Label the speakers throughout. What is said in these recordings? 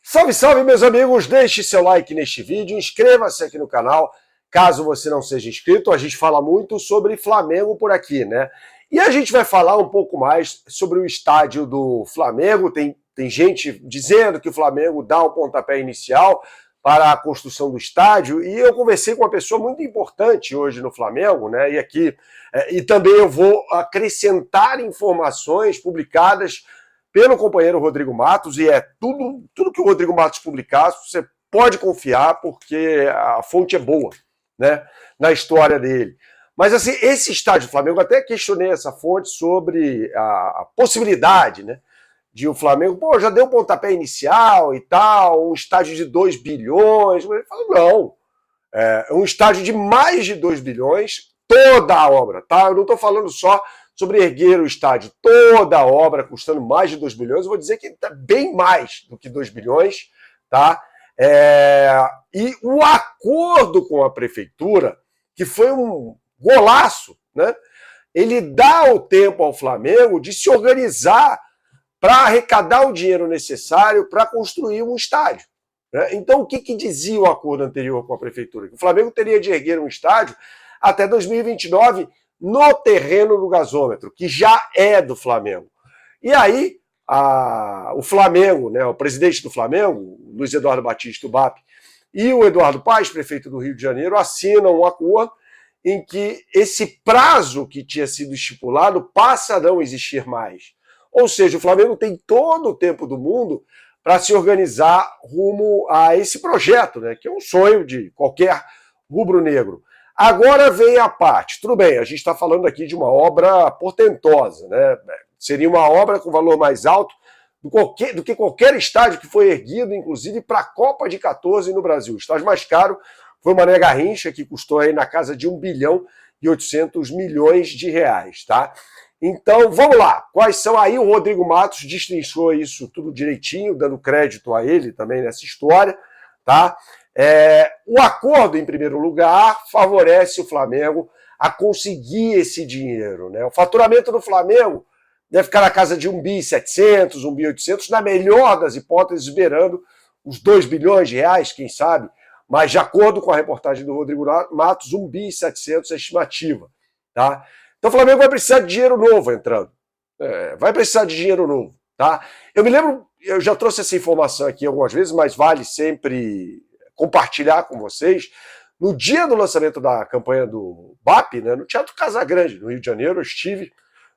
Speaker 1: Salve, salve, meus amigos! Deixe seu like neste vídeo, inscreva-se aqui no canal, caso você não seja inscrito. A gente fala muito sobre Flamengo por aqui, né? E a gente vai falar um pouco mais sobre o estádio do Flamengo. Tem gente dizendo que o Flamengo dá um pontapé inicial para a construção do estádio, e eu conversei com uma pessoa muito importante hoje no Flamengo, né? E aqui, e também eu vou acrescentar informações publicadas pelo companheiro Rodrigo Matos, e é tudo que o Rodrigo Matos publicar, você pode confiar, porque a fonte é boa, né, na história dele. Mas assim, esse estádio do Flamengo, eu até questionei essa fonte sobre a possibilidade, né, de o Flamengo, já deu pontapé inicial e tal, um estádio de 2 bilhões. Ele falou, não, é um estádio de mais de 2 bilhões, toda a obra, tá? Eu não estou falando só sobre erguer o estádio, toda a obra custando mais de 2 bilhões, eu vou dizer que está bem mais do que 2 bilhões, tá? E o acordo com a prefeitura, que foi um golaço, né? Ele dá o tempo ao Flamengo de se organizar para arrecadar o dinheiro necessário para construir um estádio, né? Então, o que dizia o acordo anterior com a prefeitura? Que o Flamengo teria de erguer um estádio até 2029 no terreno do gasômetro, que já é do Flamengo. E aí, o Flamengo, né, o presidente do Flamengo, Luiz Eduardo Batista, o BAP, e o Eduardo Paes, prefeito do Rio de Janeiro, assinam um acordo em que esse prazo que tinha sido estipulado passa a não existir mais. Ou seja, o Flamengo tem todo o tempo do mundo para se organizar rumo a esse projeto, né, que é um sonho de qualquer rubro-negro. Agora vem a parte, tudo bem, a gente está falando aqui de uma obra portentosa, né? Seria uma obra com valor mais alto do que qualquer estádio que foi erguido, inclusive para a Copa de 14 no Brasil. O estádio mais caro foi o Mané Garrincha, que custou aí na casa de 1 bilhão e 800 milhões de reais, tá? Então, vamos lá, quais são aí? O Rodrigo Matos destrinchou isso tudo direitinho, dando crédito a ele também nessa história, tá? O acordo, em primeiro lugar, favorece o Flamengo a conseguir esse dinheiro, né? O faturamento do Flamengo deve ficar na casa de 1 bi 700, 1 bi 800, na melhor das hipóteses, beirando os 2 bilhões de reais, quem sabe, mas de acordo com a reportagem do Rodrigo Matos, 1 bi 700 é a estimativa, tá? Então o Flamengo vai precisar de dinheiro novo entrando, vai precisar de dinheiro novo, tá? Eu me lembro, eu já trouxe essa informação aqui algumas vezes, mas vale sempre compartilhar com vocês. No dia do lançamento da campanha do BAP, né, no Teatro Casagrande, no Rio de Janeiro, eu estive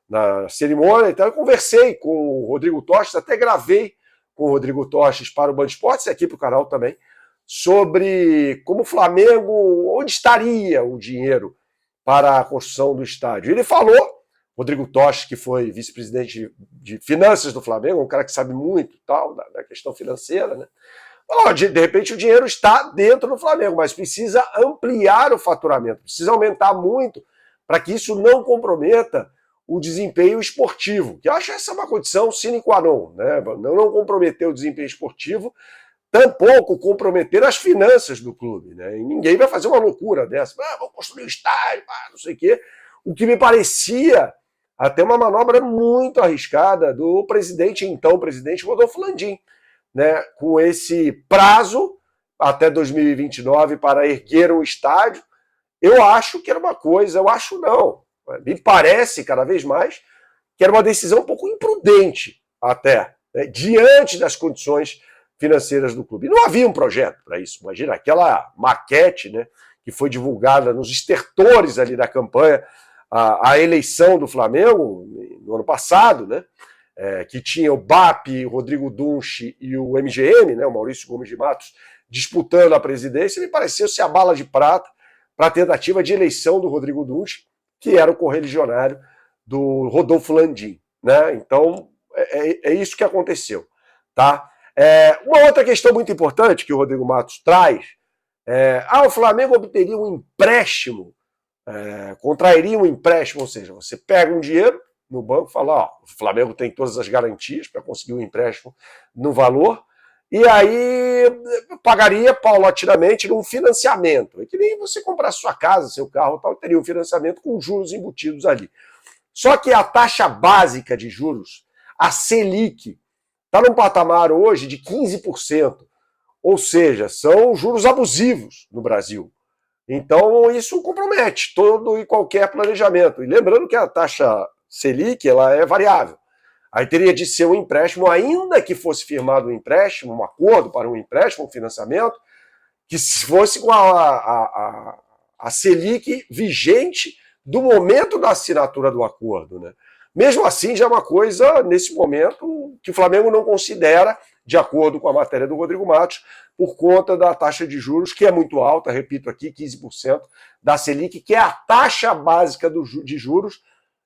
Speaker 1: na cerimônia, então eu conversei com o Rodrigo Tostes, até gravei com o Rodrigo Tostes para o Band Esportes, aqui para o canal também, sobre como o Flamengo, onde estaria o dinheiro para a construção do estádio. Ele falou, Rodrigo Tostes, que foi vice-presidente de finanças do Flamengo, um cara que sabe muito tal da questão financeira, né? De repente o dinheiro está dentro do Flamengo, mas precisa ampliar o faturamento, precisa aumentar muito para que isso não comprometa o desempenho esportivo, que eu acho essa uma condição sine qua non, né? Não comprometer o desempenho esportivo, tampouco comprometer as finanças do clube, né? E ninguém vai fazer uma loucura dessa, vou construir um estádio, não sei o quê, o que me parecia até uma manobra muito arriscada do então presidente Rodolfo Landim, né, com esse prazo até 2029 para erguer um estádio. Eu acho que era uma coisa, eu acho não, me parece cada vez mais que era uma decisão um pouco imprudente até, né, diante das condições financeiras do clube. E não havia um projeto para isso, imagina, aquela maquete, né, que foi divulgada nos estertores ali da campanha, a eleição do Flamengo no ano passado, né, que tinha o BAP, o Rodrigo Dunche e o MGM, né, o Maurício Gomes de Matos, disputando a presidência, me pareceu ser a bala de prata para a tentativa de eleição do Rodrigo Dunche, que era o correligionário do Rodolfo Landim, né? Então, é isso que aconteceu, tá? Uma outra questão muito importante que o Rodrigo Matos traz, o Flamengo obteria um empréstimo, contrairia um empréstimo, ou seja, você pega um dinheiro no banco, fala, o Flamengo tem todas as garantias para conseguir um empréstimo no valor, e aí pagaria paulatinamente num financiamento. É que nem você comprar sua casa, seu carro, tal, teria um financiamento com juros embutidos ali. Só que a taxa básica de juros, a Selic, está num patamar hoje de 15%, ou seja, são juros abusivos no Brasil. Então isso compromete todo e qualquer planejamento. E lembrando que a taxa Selic ela é variável. Aí teria de ser um empréstimo, ainda que fosse firmado um empréstimo, um acordo para um empréstimo, um financiamento, que fosse com a Selic vigente do momento da assinatura do acordo, né? Mesmo assim, já é uma coisa, nesse momento, que o Flamengo não considera, de acordo com a matéria do Rodrigo Matos, por conta da taxa de juros, que é muito alta, repito aqui, 15% da Selic, que é a taxa básica de juros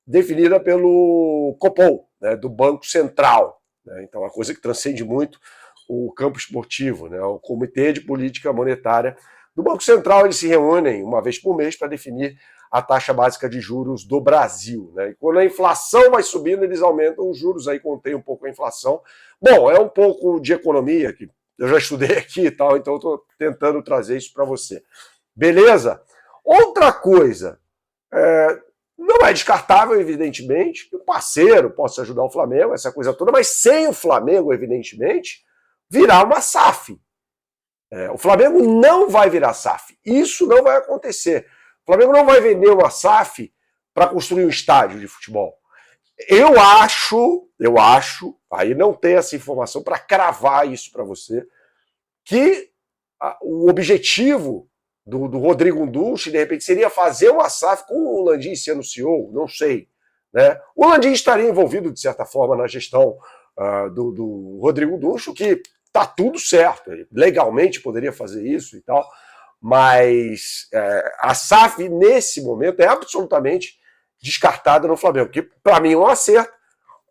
Speaker 1: definida pelo Copom, né, do Banco Central. Né? Então, é uma coisa que transcende muito o campo esportivo, né, o Comitê de Política Monetária do Banco Central. Eles se reúnem uma vez por mês para definir a taxa básica de juros do Brasil. Né? E quando a inflação vai subindo, eles aumentam os juros, aí contém um pouco a inflação. Bom, é um pouco de economia, que eu já estudei aqui e tal, então eu estou tentando trazer isso para você. Beleza? Outra coisa, não é descartável, evidentemente, que o parceiro possa ajudar o Flamengo, essa coisa toda, mas sem o Flamengo, evidentemente, virar uma SAF. O Flamengo não vai virar SAF. Isso não vai acontecer. O Flamengo não vai vender uma SAF para construir um estádio de futebol. Eu acho, aí não tem essa informação para cravar isso para você, que o objetivo do Rodrigo Nduch, de repente, seria fazer uma SAF com o Landim se anunciou, não sei. Né? O Landim estaria envolvido, de certa forma, na gestão do Rodrigo Nduch, o que está tudo certo. Ele legalmente poderia fazer isso e tal, mas a SAF, nesse momento, é absolutamente descartada no Flamengo, que para mim é um acerto,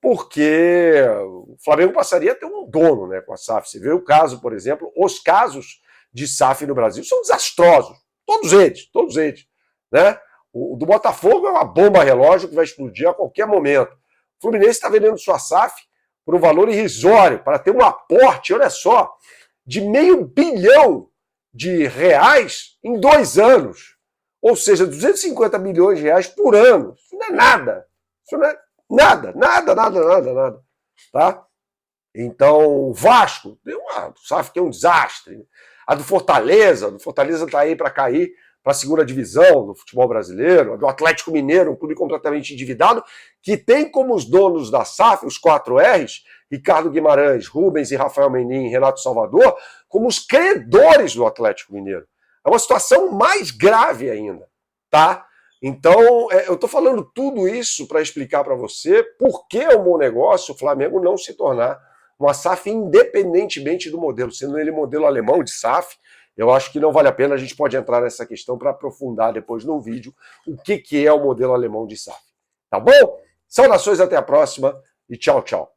Speaker 1: porque o Flamengo passaria a ter um dono, né, com a SAF. Você vê o caso, por exemplo, os casos de SAF no Brasil são desastrosos, todos eles. Né? O do Botafogo é uma bomba relógio que vai explodir a qualquer momento. O Fluminense está vendendo sua SAF por um valor irrisório, para ter um aporte, olha só, de R$500 bilhão em 2 anos. Ou seja, 250 milhões de reais por ano. Isso não é nada. Isso não é nada. Tá? Então, o Vasco tem uma SAF que é um desastre. A do Fortaleza está aí para cair para a segunda divisão do futebol brasileiro. A do Atlético Mineiro, um clube completamente endividado, que tem como os donos da SAF, os 4 R's, Ricardo Guimarães, Rubens e Rafael Menin, Renato Salvador, como os credores do Atlético Mineiro. É uma situação mais grave ainda, tá? Então, eu estou falando tudo isso para explicar para você por que é um bom negócio o Flamengo não se tornar uma SAF independentemente do modelo, sendo ele modelo alemão de SAF. Eu acho que não vale a pena, a gente pode entrar nessa questão para aprofundar depois num vídeo o que é o modelo alemão de SAF. Tá bom? Saudações, até a próxima e tchau, tchau.